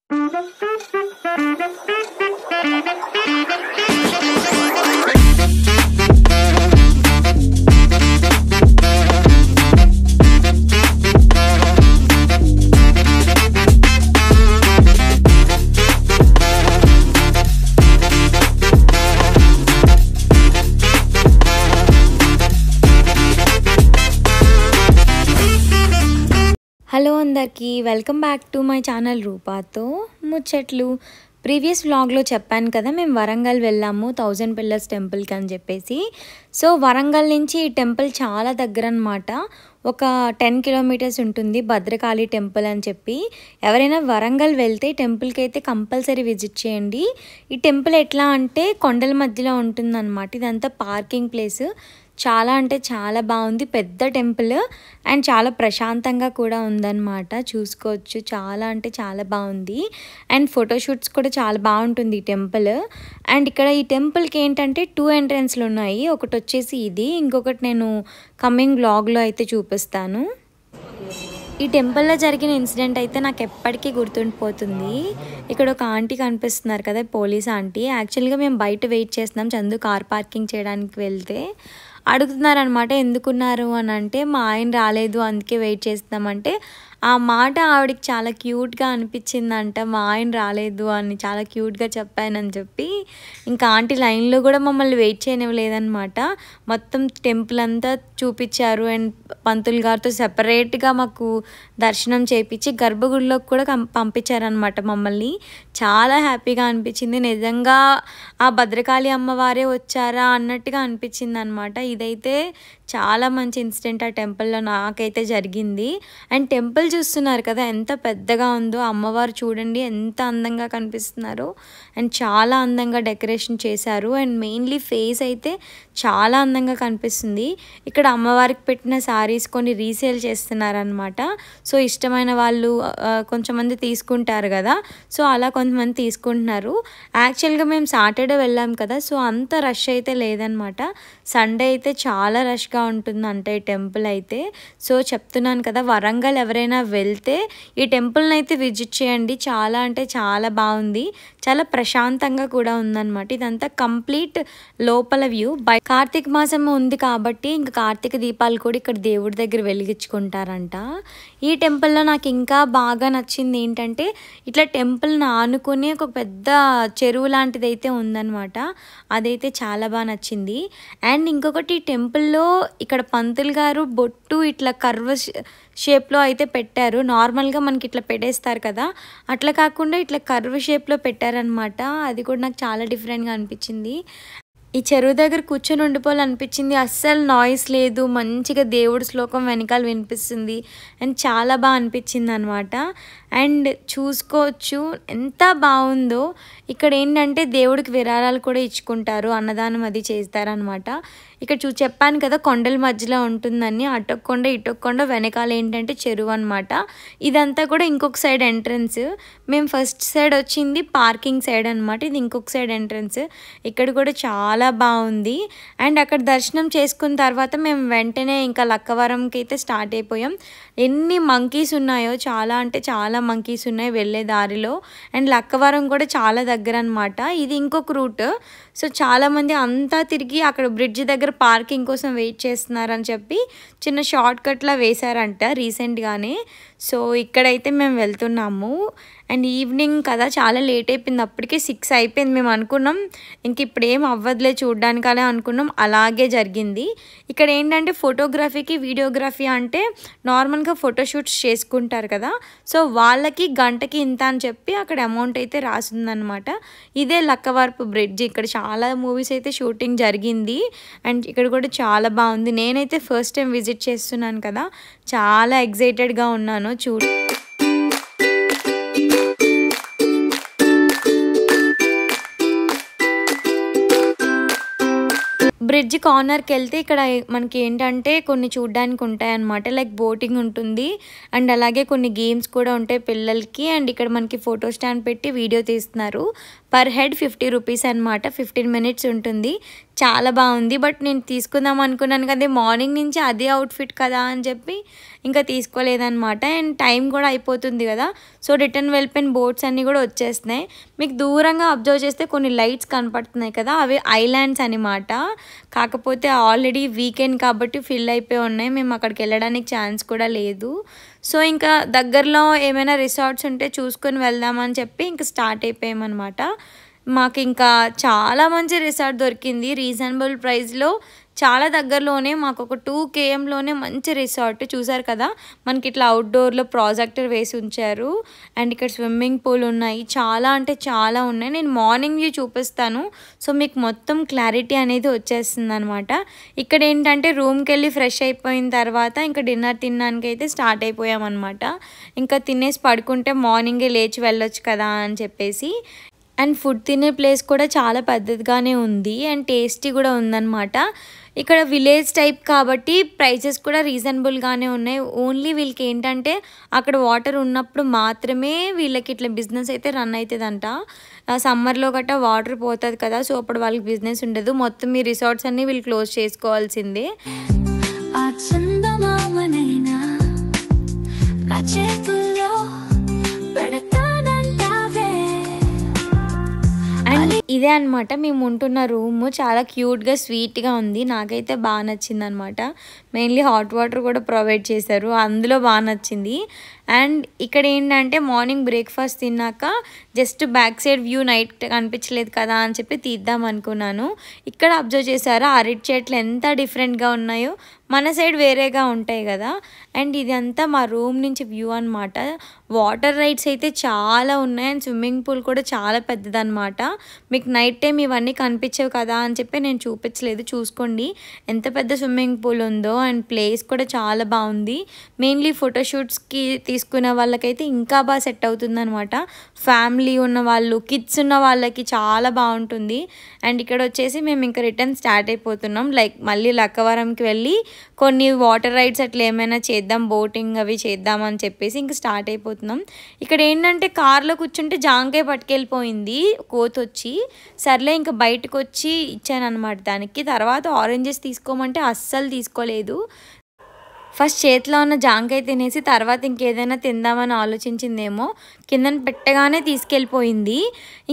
Hello అందరికీ welcome back to my channel రూపాతో ముచ్చట్లు. ప్రీవియస్ వ్లాగ్లో చెప్పాను కదా, మేము వరంగల్ వెళ్ళాము 1000 పిల్లర్స్ టెంపుల్కి అని చెప్పేసి. సో వరంగల్ నుంచి ఈ టెంపుల్ చాలా దగ్గర అనమాట. ఒక 10 కిలోమీటర్స్ ఉంటుంది భద్రకాళి టెంపుల్ అని చెప్పి. ఎవరైనా వరంగల్ వెళ్తే టెంపుల్కి అయితే కంపల్సరీ విజిట్ చేయండి. ఈ టెంపుల్ ఎట్లా అంటే కొండల మధ్యలో ఉంటుందన్నమాట. ఇదంతా పార్కింగ్ ప్లేస్. చాలా అంటే చాలా బాగుంది, పెద్ద టెంపుల్ అండ్ చాలా ప్రశాంతంగా కూడా ఉందన్నమాట. చూసుకోవచ్చు, చాలా అంటే చాలా బాగుంది. అండ్ ఫోటోషూట్స్ కూడా చాలా బాగుంటుంది ఈ టెంపుల్. అండ్ ఇక్కడ ఈ టెంపుల్కి ఏంటంటే 2 ఎంట్రన్స్లు ఉన్నాయి. ఒకటి వచ్చేసి ఇది, ఇంకొకటి నేను కమింగ్ వ్లాగ్లో అయితే చూపిస్తాను. ఈ టెంపుల్లో జరిగిన ఇన్సిడెంట్ అయితే నాకు ఎప్పటికీ గుర్తుండిపోతుంది. ఇక్కడ ఒక ఆంటీ కనిపిస్తున్నారు కదా, పోలీస్ ఆంటీ. యాక్చువల్గా మేము బయట వెయిట్ చేస్తున్నాం చందు కార్ పార్కింగ్ చేయడానికి వెళ్తే. అడుగుతున్నారనమాట, ఎందుకున్నారు అని అంటే, మా ఆయన రాలేదు అందుకే వెయిట్ చేస్తున్నామంటే, ఆ మాట ఆవిడకి చాలా క్యూట్గా అనిపించిందంట. మా ఆయన రాలేదు అని చాలా క్యూట్గా చెప్పానని చెప్పి ఇంకా ఆంటీ లైన్లో కూడా మమ్మల్ని వెయిట్ చేయనివ్వలేదన్నమాట. మొత్తం టెంపుల్ అంతా చూపించారు అండ్ పంతులు గారితో సెపరేట్గా మాకు దర్శనం చేయించి గర్భగుడిలోకి కూడా పంపించారనమాట మమ్మల్ని. చాలా హ్యాపీగా అనిపించింది. నిజంగా ఆ భద్రకాళి అమ్మవారే వచ్చారా అన్నట్టుగా అనిపించింది అనమాట. ఇదైతే చాలా మంచి ఇన్సిడెంట్ ఆ టెంపుల్లో నాకైతే జరిగింది. అండ్ టెంపుల్ చూస్తున్నారు కదా ఎంత పెద్దగా ఉందో. అమ్మవారు చూడండి ఎంత అందంగా కనిపిస్తున్నారో. అండ్ చాలా అందంగా డెకరేషన్ చేశారు. అండ్ మెయిన్లీ ఫేస్ అయితే చాలా అందంగా కనిపిస్తుంది. ఇక్కడ అమ్మవారికి పెట్టిన శారీస్ కొన్ని రీసేల్ చేస్తున్నారనమాట. సో ఇష్టమైన వాళ్ళు కొంచెంమంది తీసుకుంటారు కదా, సో అలా కొంతమంది తీసుకుంటున్నారు. యాక్చువల్గా మేము సాటర్డే వెళ్ళాం కదా, సో అంత రష్ అయితే లేదనమాట. సండే అయితే చాలా రష్గా ఉంటుందంట ఈ టెంపుల్ అయితే. సో చెప్తున్నాను కదా, వరంగల్ ఎవరైనా వెళ్తే ఈ టెంపుల్ని అయితే విజిట్ చేయండి. చాలా అంటే చాలా బాగుంది, చాలా ప్రశాంతంగా కూడా ఉందన్నమాట. ఇదంతా కంప్లీట్ లోపల వ్యూ. కార్తీక మాసం ఉంది కాబట్టి ఇంకా కార్తీక దీపాలు కూడా ఇక్కడ దేవుడి దగ్గర వెలిగించుకుంటారంట. ఈ టెంపుల్లో నాకు ఇంకా బాగా నచ్చింది ఏంటంటే, ఇట్లా టెంపుల్ని ఆనుకుని ఒక పెద్ద చెరువు లాంటిది అయితే ఉందన్నమాట. అదైతే చాలా బాగా నచ్చింది. అండ్ ఇంకొకటి, టెంపుల్లో ఇక్కడ పంతులు గారు బొట్టు ఇట్లా కర్వ్ షేప్లో అయితే పెట్టారు. నార్మల్గా మనకి ఇట్లా పెట్టేస్తారు కదా, అట్లా కాకుండా ఇట్లా కర్వ్ షేప్లో పెట్టారనమాట. అది కూడా నాకు చాలా డిఫరెంట్గా అనిపించింది. ఈ చెరువు దగ్గర కూర్చొని ఉండిపోవాలనిపించింది. అస్సలు నాయిస్ లేదు, మంచిగా దేవుడి శ్లోకం వెనకాల వినిపిస్తుంది అండ్ చాలా బాగా అనిపించింది అనమాట. అండ్ చూసుకోవచ్చు ఎంత బాగుందో. ఇక్కడ ఏంటంటే దేవుడికి విరాళాలు కూడా ఇచ్చుకుంటారు, అన్నదానం అది చేస్తారనమాట. ఇక్కడ చెప్పాను కదా కొండల మధ్యలో ఉంటుందని. అటొక కొండ ఇటొక కొండ, వెనకాల ఏంటంటే చెరువు అనమాట. ఇదంతా కూడా ఇంకొక సైడ్ ఎంట్రన్స్. మేము ఫస్ట్ సైడ్ వచ్చింది పార్కింగ్ సైడ్ అనమాట, ఇది ఇంకొక సైడ్ ఎంట్రన్స్. ఇక్కడ కూడా చాలా బాగుంది. అండ్ అక్కడ దర్శనం చేసుకున్న తర్వాత మేము వెంటనే ఇంకా లక్కవరంకి అయితే స్టార్ట్ అయిపోయాం. ఎన్ని మంకీస్ ఉన్నాయో, చాలా అంటే చాలా మంకీస్ ఉన్నాయి వెళ్ళే దారిలో. అండ్ లక్కవరం కూడా చాలా దగ్గర అనమాట. ఇది ఇంకొక రూట్. సో చాలామంది అంతా తిరిగి అక్కడ బ్రిడ్జ్ దగ్గర పార్కింగ్ కోసం వెయిట్ చేస్తున్నారని చెప్పి చిన్న షార్ట్ కట్లా వేశారంట రీసెంట్గానే. సో ఇక్కడైతే మేము వెళ్తున్నాము. అండ్ ఈవినింగ్ కదా, చాలా లేట్ అయిపోయింది. అప్పటికే 6 అయిపోయింది. మేము అనుకున్నాం ఇంక ఇప్పుడు ఏం అవ్వదులే చూడ్డానికి అలా అనుకున్నాం, అలాగే జరిగింది. ఇక్కడ ఏంటంటే ఫోటోగ్రఫీకి వీడియోగ్రఫీ అంటే నార్మల్గా ఫోటోషూట్స్ చేసుకుంటారు కదా, సో వాళ్ళకి గంటకి ఇంత అని చెప్పి అక్కడ అమౌంట్ అయితే రాసిందనమాట. ఇదే లక్కవరపు బ్రిడ్జ్. ఇక్కడ చాలా మూవీస్ అయితే షూటింగ్ జరిగింది. అండ్ ఇక్కడ కూడా చాలా బాగుంది. నేనైతే ఫస్ట్ టైం విజిట్ చేస్తున్నాను కదా, చాలా ఎక్సైటెడ్గా ఉన్నాను. బ్రిడ్జ్ కార్నర్కి వెళ్తే ఇక్కడ మనకి ఏంటంటే కొన్ని చూడడానికి ఉంటాయన్నమాట. లైక్ బోటింగ్ ఉంటుంది అండ్ అలాగే కొన్ని గేమ్స్ కూడా ఉంటాయి పిల్లలకి. అండ్ ఇక్కడ మనకి ఫోటో స్టాండ్ పెట్టి వీడియో తీస్తున్నారు. పర్ హెడ్ 50 రూపీస్ అనమాట. 15 మినిట్స్ ఉంటుంది. చాలా బాగుంది. బట్ నేను తీసుకుందాం అనుకున్నాను కదా, మార్నింగ్ నుంచి అదే అవుట్ఫిట్ కదా అని చెప్పి ఇంకా తీసుకోలేదన్నమాట. అండ్ టైం కూడా అయిపోతుంది కదా, సో రిటర్న్ వెళ్ళిపోయిన బోట్స్ అన్నీ కూడా వచ్చేస్తున్నాయి. మీకు దూరంగా అబ్జర్వ్ చేస్తే కొన్ని లైట్స్ కనపడుతున్నాయి కదా, అవి ఐలాండ్స్ అనమాట. కాకపోతే ఆల్రెడీ వీకెండ్ కాబట్టి ఫిల్ అయిపోయి ఉన్నాయి. మేము అక్కడికి వెళ్ళడానికి ఛాన్స్ కూడా లేదు. సో ఇంకా దగ్గరలో ఏమైనా రిసార్ట్స్ ఉంటే చూసుకొని వెళ్దామని చెప్పి ఇంకా స్టార్ట్ అయిపోయామన్నమాట. మాకు ఇంకా చాలా మంచి రిసార్ట్ దొరికింది రీజనబుల్ ప్రైస్లో. చాలా దగ్గరలోనే మాకు ఒక 2 kmలోనే మంచి రిసార్ట్. చూసారు కదా, మనకి ఇట్లా అవుట్డోర్లో ప్రాజెక్టర్ వేసి ఉంచారు. అండ్ ఇక్కడ స్విమ్మింగ్ పూల్ ఉన్నాయి. చాలా అంటే చాలా ఉన్నాయి. నేను మార్నింగ్ వ్యూ చూపిస్తాను, సో మీకు మొత్తం క్లారిటీ అనేది వచ్చేస్తుంది అనమాట. ఇక్కడ ఏంటంటే రూమ్కి వెళ్ళి ఫ్రెష్ అయిపోయిన తర్వాత ఇంకా డిన్నర్ తినడానికి అయితే స్టార్ట్ అయిపోయామన్నమాట. ఇంకా తినేసి పడుకుంటే మార్నింగే లేచి వెళ్ళొచ్చు కదా అని చెప్పేసి. అండ్ ఫుడ్ తినే ప్లేస్ కూడా చాలా పెద్దదిగానే ఉంది అండ్ టేస్టీ కూడా ఉందన్నమాట. ఇక్కడ విలేజ్ టైప్ కాబట్టి ప్రైసెస్ కూడా రీజనబుల్గానే ఉన్నాయి. ఓన్లీ వీళ్ళకి ఏంటంటే అక్కడ వాటర్ ఉన్నప్పుడు మాత్రమే వీళ్ళకి ఇట్లా బిజినెస్ అయితే రన్ అవుతుందంట. సమ్మర్లో గట్టా వాటర్ పోతుంది కదా, సో అప్పుడు వాళ్ళకి బిజినెస్ ఉండదు. మొత్తం ఈ రిసార్ట్స్ అన్నీ వీళ్ళు క్లోజ్ చేసుకోవాల్సిందే. అండ్ ఇదే అనమాట మేము ఉంటున్న రూమ్. చాలా క్యూట్గా స్వీట్గా ఉంది. నాకైతే బాగా నచ్చింది అనమాట. మెయిన్లీ హాట్ వాటర్ కూడా ప్రొవైడ్ చేశారు, అందులో బాగా నచ్చింది. అండ్ ఇక్కడ ఏంటంటే మార్నింగ్ బ్రేక్ఫాస్ట్ తిన్నాక just back side view night కనిపించలేదు కదా అని చెప్పి తీద్దాం అనుకున్నాను. ఇక్కడ అబ్జర్వ్ చేశారా అరటి చెట్లు ఎంత డిఫరెంట్గా ఉన్నాయో, మన సైడ్ వేరేగా ఉంటాయి కదా. అండ్ ఇదంతా మా రూమ్ నుంచి వ్యూ అనమాట. వాటర్ రైడ్స్ అయితే చాలా ఉన్నాయి అండ్ స్విమ్మింగ్ పూల్ కూడా చాలా పెద్దదన్నమాట. మీకు నైట్ టైం ఇవన్నీ కనిపించవు కదా అని చెప్పి నేను చూపించలేదు. చూసుకోండి ఎంత పెద్ద స్విమ్మింగ్ పూల్ ఉందో. అండ్ ప్లేస్ కూడా చాలా బాగుంది. మెయిన్లీ ఫోటోషూట్స్కి తీసుకునే వాళ్ళకైతే ఇంకా బాగా సెట్ అవుతుంది అనమాట. ఫ్యామిలీ ఉన్న వాళ్ళు, కిడ్స్ ఉన్న వాళ్ళకి చాలా బాగుంటుంది. అండ్ ఇక్కడ వచ్చేసి మేము ఇంకా రిటర్న్ స్టార్ట్ అయిపోతున్నాం. లైక్ మళ్ళీ లక్కవరంకి వెళ్ళి కొన్ని వాటర్ రైడ్స్ అట్లా ఏమైనా చేద్దాం, బోటింగ్ అవి చేద్దామని చెప్పేసి ఇంకా స్టార్ట్ అయిపోతున్నాం. ఇక్కడ ఏంటంటే కార్లో కూర్చుంటే జాంకాయ పట్టుకెళ్ళిపోయింది కోతి వచ్చి. సర్లే ఇంకా బయటకు వచ్చి ఇచ్చాను అనమాట దానికి. తర్వాత ఆరెంజెస్ తీసుకోమంటే అస్సలు తీసుకోలేదు. ఫస్ట్ చేతిలో ఉన్న జాంకాయ తినేసి తర్వాత ఇంకేదైనా తిందామని ఆలోచించిందేమో, కిందన పెట్టగానే తీసుకెళ్ళిపోయింది.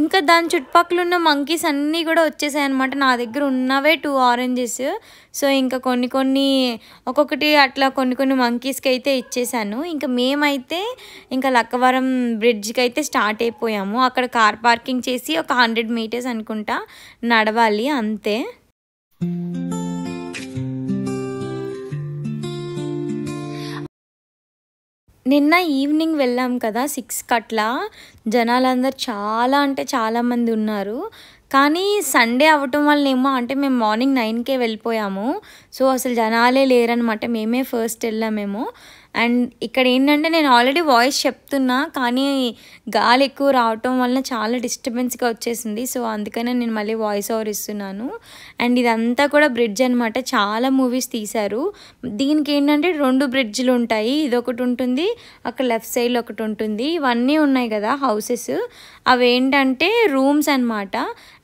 ఇంకా దాని చుట్టుపక్కల ఉన్న మంకీస్ అన్నీ కూడా వచ్చేసాయి అనమాట. నా దగ్గర ఉన్నవే 2 ఆరెంజెస్. సో ఇంకా ఒక్కొక్కటి అట్లా కొన్ని మంకీస్కి అయితే ఇచ్చేసాను. ఇంకా మేమైతే ఇంకా లక్కవరం బ్రిడ్జ్కి అయితే స్టార్ట్ అయిపోయాము. అక్కడ కార్ పార్కింగ్ చేసి ఒక 100 మీటర్స్ అనుకుంటా నడవాలి అంతే. నిన్న ఈవినింగ్ వెళ్ళాం కదా 6 అట్లా. జనాలందరూ చాలా అంటే చాలామంది ఉన్నారు. కానీ సండే అవ్వటం వల్ల ఏమో, అంటే మేము మార్నింగ్ 9కే వెళ్ళిపోయాము. సో అసలు జనాలే లేరనమాట. మేమే ఫస్ట్ వెళ్ళామేమో. అండ్ ఇక్కడ ఏంటంటే నేను ఆల్రెడీ వాయిస్ చెప్తున్నా, కానీ గాలి ఎక్కువ రావటం వల్ల చాలా డిస్టర్బెన్స్గా వచ్చేసింది. సో అందుకనే నేను మళ్ళీ వాయిస్ ఓవర్ ఇస్తున్నాను. అండ్ ఇదంతా కూడా బ్రిడ్జ్ అనమాట. చాలా మూవీస్ తీశారు. దీనికి ఏంటంటే 2 బ్రిడ్జ్లు ఉంటాయి. ఇదొకటి ఉంటుంది, అక్కడ లెఫ్ట్ సైడ్లో ఒకటి ఉంటుంది. ఇవన్నీ ఉన్నాయి కదా హౌసెస్, అవి ఏంటంటే రూమ్స్ అనమాట.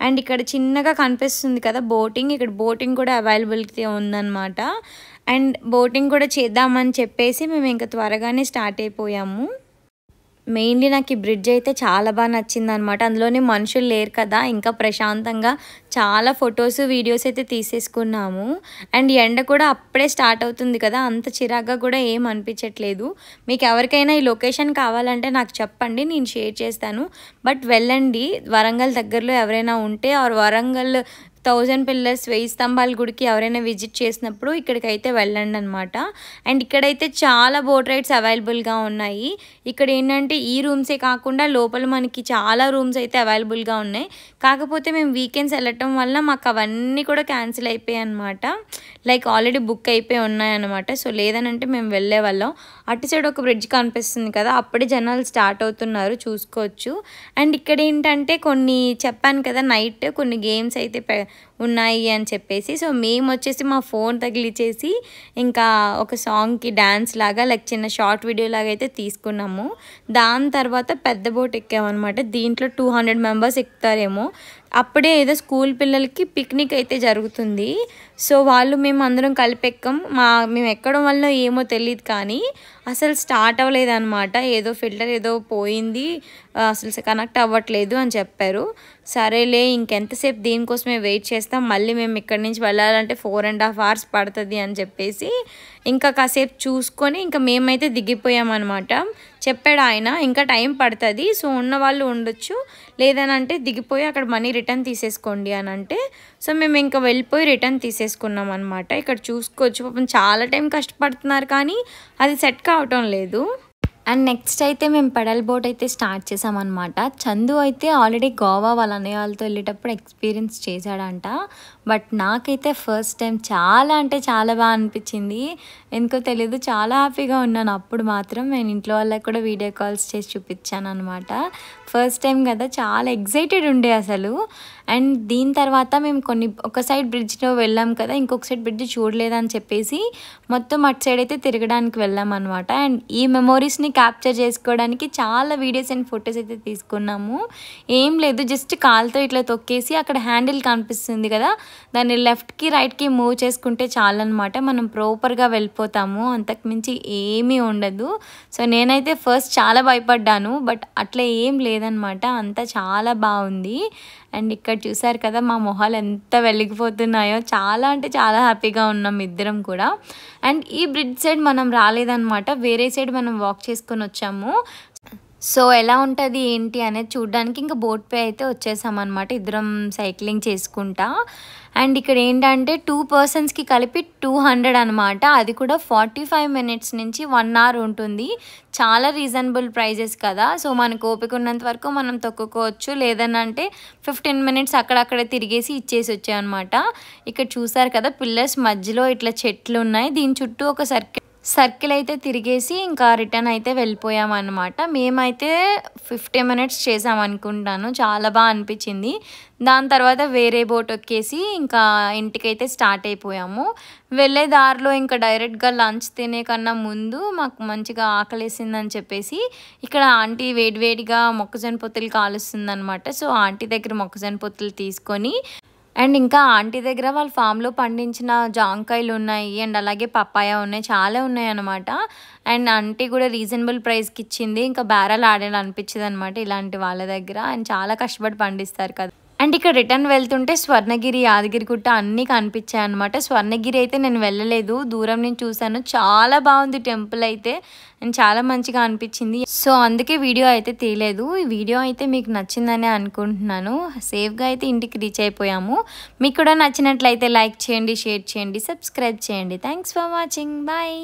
అండ్ ఇక్కడ చిన్నగా కనిపిస్తుంది కదా బోటింగ్, ఇక్కడ బోటింగ్ కూడా అవైలబిలిటీ ఉందన్నమాట. అండ్ బోటింగ్ కూడా చేద్దామని చెప్పేసి మేము ఇంకా త్వరగానే స్టార్ట్ అయిపోయాము. మెయిన్లీ నాకు ఈ బ్రిడ్జ్ అయితే చాలా బాగా నచ్చింది అనమాట. అందులోనే మనుషులు లేరు కదా, ఇంకా ప్రశాంతంగా చాలా ఫొటోస్ వీడియోస్ అయితే తీసేసుకున్నాము. అండ్ ఎండ కూడా అప్పుడే స్టార్ట్ అవుతుంది కదా, అంత చిరాగ్గా కూడా ఏం అనిపించట్లేదు. మీకు ఎవరికైనా ఈ లొకేషన్ కావాలంటే నాకు చెప్పండి, నేను షేర్ చేస్తాను. బట్ వెళ్ళండి, వరంగల్ దగ్గరలో ఎవరైనా ఉంటే, ఆర్ వరంగల్ 1000 పిల్లర్స్ 1000 స్తంభాల గుడికి ఎవరైనా విజిట్ చేసినప్పుడు ఇక్కడికైతే వెళ్ళండి అనమాట. అండ్ ఇక్కడైతే చాలా బోట్ రైడ్స్ అవైలబుల్గా ఉన్నాయి. ఇక్కడ ఏంటంటే ఈ రూమ్సే కాకుండా లోపల మనకి చాలా రూమ్స్ అయితే అవైలబుల్గా ఉన్నాయి. కాకపోతే మేము వీకెండ్స్ వెళ్ళటం వల్ల మాకు అవన్నీ కూడా క్యాన్సిల్ అయిపోయాయి అనమాట. లైక్ ఆల్రెడీ బుక్ అయిపోయి ఉన్నాయన్నమాట. సో లేదనంటే మేము వెళ్ళే వాళ్ళం. అటు సైడ్ ఒక బ్రిడ్జ్ కనిపిస్తుంది కదా, అప్పుడే జనాలు స్టార్ట్ అవుతున్నారు, చూసుకోవచ్చు. అండ్ ఇక్కడ ఏంటంటే కొన్ని చెప్పాను కదా, నైట్ కొన్ని గేమ్స్ అయితే ఉన్నాయి అని చెప్పేసి. సో మేము వచ్చేసి మా ఫోన్ తగిలిచేసి ఇంకా ఒక సాంగ్కి డ్యాన్స్ లాగా లైక్ చిన్న షార్ట్ వీడియో లాగా అయితే తీసుకున్నాము. దాని తర్వాత పెద్ద బోట్ ఎక్కామన్నమాట. దీంట్లో 200 మెంబర్స్ ఎక్కుతారేమో. అప్పుడే ఏదో స్కూల్ పిల్లలకి పిక్నిక్ అయితే జరుగుతుంది. సో వాళ్ళు మేము అందరం కలిపి ఎక్కాం. మేము ఎక్కడం వల్ల ఏమో తెలియదు కానీ అసలు స్టార్ట్ అవ్వలేదన్నమాట. ఏదో ఫిల్టర్ ఏదో పోయింది, అసలు కనెక్ట్ అవ్వట్లేదు అని చెప్పారు. సరేలే ఇంకెంతసేపు దీనికోసమే వెయిట్ చేస్తాం, మళ్ళీ మేము ఇక్కడి నుంచి వెళ్ళాలంటే 4.5 hours పడుతుంది అని చెప్పేసి ఇంకా కాసేపు చూసుకొని ఇంకా మేమైతే దిగిపోయామన్నమాట. చెప్పాడు ఆయన ఇంకా టైం పడుతుంది, సో ఉన్న వాళ్ళు ఉండొచ్చు, లేదనంటే దిగిపోయి అక్కడ మనీ రిటర్న్ తీసేసుకోండి అని అంటే, సో మేము ఇంకా వెళ్ళిపోయి రిటర్న్ తీసేసుకున్నాం అనమాట. ఇక్కడ చూసుకోవచ్చు పాపం చాలా టైం కష్టపడుతున్నారు కానీ అది సెట్ కావటం లేదు. అండ్ నెక్స్ట్ అయితే మేము పెడల్ బోట్ అయితే స్టార్ట్ చేసామన్నమాట. చందు అయితే ఆల్రెడీ గోవా వాళ్ళ అన్నయ్య వాళ్ళతో వెళ్ళేటప్పుడు ఎక్స్పీరియన్స్ చేశాడంట. బట్ నాకైతే ఫస్ట్ టైం చాలా అంటే చాలా బాగా అనిపించింది. ఎందుకో తెలీదు, చాలా హ్యాపీగా ఉన్నాను అప్పుడు మాత్రం. నేను ఇంట్లో వాళ్ళకి కూడా వీడియో కాల్స్ చేసి చూపించాను అనమాట. ఫస్ట్ టైం కదా, చాలా ఎగ్జైటెడ్ ఉండే అసలు. అండ్ దీని తర్వాత మేము ఒక సైడ్ బ్రిడ్జ్లో వెళ్ళాం కదా, ఇంకొక సైడ్ బ్రిడ్జ్ చూడలేదని చెప్పేసి మొత్తం అటు సైడ్ అయితే తిరగడానికి వెళ్ళాం అనమాట. అండ్ ఈ మెమోరీస్ని క్యాప్చర్ చేసుకోవడానికి చాలా వీడియోస్ అండ్ ఫొటోస్ అయితే తీసుకున్నాము. ఏం లేదు, జస్ట్ కాలుతో ఇట్లా తొక్కేసి అక్కడ హ్యాండిల్ కనిపిస్తుంది కదా, దాన్ని లెఫ్ట్కి రైట్కి మూవ్ చేసుకుంటే చాలన్నమాట, మనం ప్రాపర్గా వెళ్ళిపోతాము. అంతకుమించి ఏమీ ఉండదు. సో నేనైతే ఫస్ట్ చాలా భయపడ్డాను, బట్ అట్లా ఏం లేదనమాట, అంతా చాలా బాగుంది. అండ్ ఇక్కడ చూసారు కదా మా మొహాలు ఎంత వెలిగిపోతున్నాయో, చాలా అంటే చాలా హ్యాపీగా ఉన్నాం ఇద్దరం కూడా. అండ్ ఈ బ్రిడ్జ్ సైడ్ మనం రాలేదన్నమాట, వేరే సైడ్ మనం వాక్ చేసుకొని వచ్చాము. సో ఎలా ఉంటుంది ఏంటి అనేది చూడడానికి ఇంకా బోట్ పే అయితే వచ్చేసామన్నమాట, ఇద్దరం సైక్లింగ్ చేసుకుంటా. అండ్ ఇక్కడ ఏంటంటే 2 personsకి కలిపి 200 అనమాట. అది కూడా 45 minutes నుంచి 1 hour ఉంటుంది. చాలా రీజనబుల్ ప్రైజెస్ కదా. సో మనకు ఓపిక ఉన్నంత వరకు మనం తొక్కుకోవచ్చు, లేదనంటే 15 minutes అక్కడక్కడే తిరిగేసి ఇచ్చేసి వచ్చాయన్నమాట. ఇక్కడ చూసారు కదా పిల్లర్స్ మధ్యలో ఇట్లా చెట్లు ఉన్నాయి, దీని చుట్టూ ఒక సర్కిల్ అయితే తిరిగేసి ఇంకా రిటర్న్ అయితే వెళ్ళిపోయామన్నమాట. మేమైతే 50 minutes చేసామనుకుంటాను, చాలా బాగా అనిపించింది. దాని తర్వాత వేరే బోట్ ఎక్కేసి ఇంకా ఇంటికైతే స్టార్ట్ అయిపోయాము. వెళ్ళే దారిలో ఇంకా డైరెక్ట్గా లంచ్ తినే కన్నా ముందు మాకు మంచిగా ఆకలేసిందని చెప్పేసి ఇక్కడ ఆంటీ వేడివేడిగా మొక్కజొన్న పొత్తులు కాలుస్తుందనమాట. సో ఆంటీ దగ్గర మొక్కజొన్న పొత్తులు తీసుకొని, అండ్ ఇంకా ఆంటీ దగ్గర వాళ్ళ ఫామ్లో పండించిన జాంకాయలు ఉన్నాయి, అండ్ అలాగే పప్పాయ ఉన్నాయి, చాలా ఉన్నాయి అనమాట. అండ్ ఆంటీ కూడా రీజనబుల్ ప్రైస్కి ఇచ్చింది. ఇంకా బేరాలు ఆడేలా అనిపించింది అనమాట ఇలాంటి వాళ్ళ దగ్గర, అండ్ చాలా కష్టపడి పండిస్తారు కదా. అండ్ ఇక్కడ రిటర్న్ వెళ్తుంటే స్వర్ణగిరి, యాదగిరిగుట్ట అన్నీ కనిపించాయి అనమాట. స్వర్ణగిరి అయితే నేను వెళ్ళలేదు, దూరం నుంచి చూశాను, చాలా బాగుంది టెంపుల్ అయితే, అండ్ చాలా మంచిగా అనిపించింది. సో అందుకే వీడియో అయితే తీయలేదు. ఈ వీడియో అయితే మీకు నచ్చిందనే అనుకుంటున్నాను. సేఫ్గా అయితే ఇంటికి రీచ్ అయిపోయాము. మీకు కూడా నచ్చినట్లయితే లైక్ చేయండి, షేర్ చేయండి, సబ్స్క్రైబ్ చేయండి. Thanks for watching, bye.